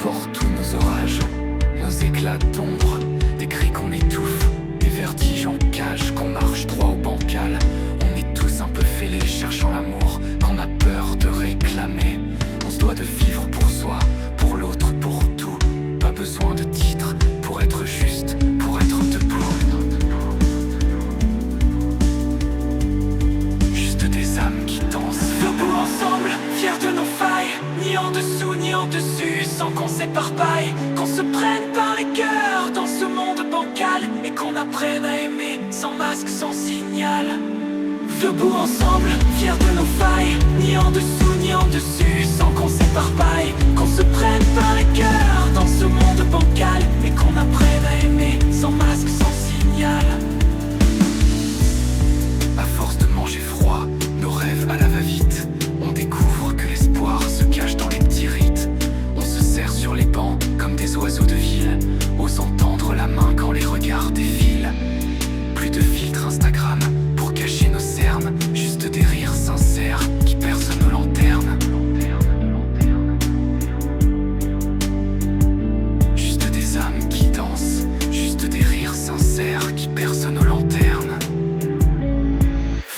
porte tous nos orages, nos éclats d'ombre, des cris qu'on étouffe, des vertiges en cage, qu'on marche droit au bancal. On est tous un peu fêlés, cherchant l'amour qu'on a peur de réclamer. On se doit de vivre pour soi, pour l'autre, pour tout. Pas besoin de titre pour être juste, pour être debout. Juste des âmes qui dansent, debout ensemble, fiers de nos failles, ni en dessous ni en dessus, sans qu'on s'éparpaille, qu'on se prenne par les cœurs dans ce monde bancal, et qu'on apprenne à aimer sans masque, sans signal. Debout ensemble, fiers de nos failles, ni en dessous ni en dessus, sans qu'on s'éparpaille, qu'on se prenne par les cœurs dans ce monde bancal, et qu'on apprenne à aimer sans masque, sans signal. À force de manger froid, nos rêves à la va-vite, on découvre que l'espoir se cache dans les petits rites. On se serre sur les bancs comme des oiseaux de ville, osant tendre la main quand les regards défilent. Plus de filtres Instagram pour cacher nos cernes, juste des rires sincères qui percent nos lanternes. Juste des âmes qui dansent, juste des rires sincères qui percent nos lanternes.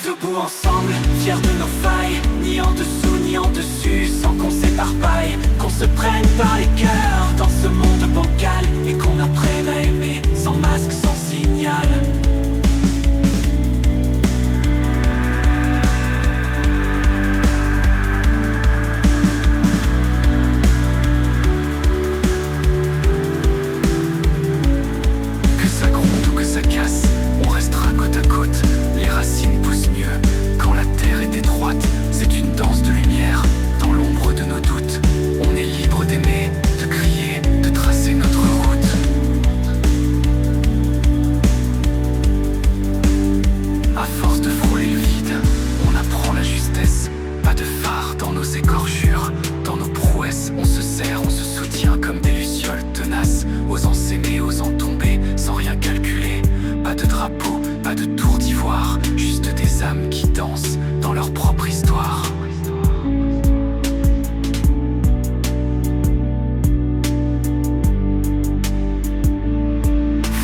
Debout ensemble, fiers de nos failles, ni en dessous ni en dessus, sans qu'on s'éparpaille, qu'on se prenne par les cœurs dans ce monde bancal, et qu'on apprenne à aimer sans masque, sans signal. Que ça gronde ou que ça casse, on restera côte à côte. Les racines poussent mieux quand la terre est étroite. C'est une danse de lumière dans l'ombre de nos doutes. On est libre d'aimer, de crier, de tracer notre route. À force de frôler le vide, on apprend la justesse. Pas de phare dans nos écorchures, dans nos prouesses. On se serre, on se soutient comme des lucioles tenaces, osant s'aimer, osant tomber, sans rien calculer. Pas de drapeau, pas de tour d'ivoire, juste des âmes qui dansent dans leur propre histoire.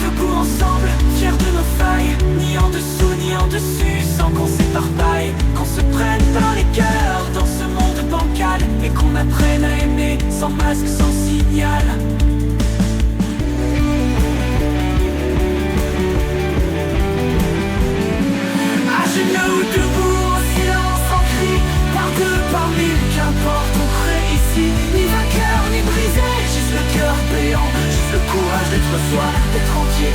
Debout ensemble, fiers de nos failles, ni en dessous ni en dessus, sans qu'on s'éparpaille, qu'on se prenne par les cœurs dans ce monde bancal, et qu'on apprenne à aimer sans masque, sans signal. À genoux, debout, en silence, en cri, par deux, par mille, qu'importe, on crée ici, ni vainqueur, ni brisé, juste le cœur béant, juste le courage d'être soi, d'être entier,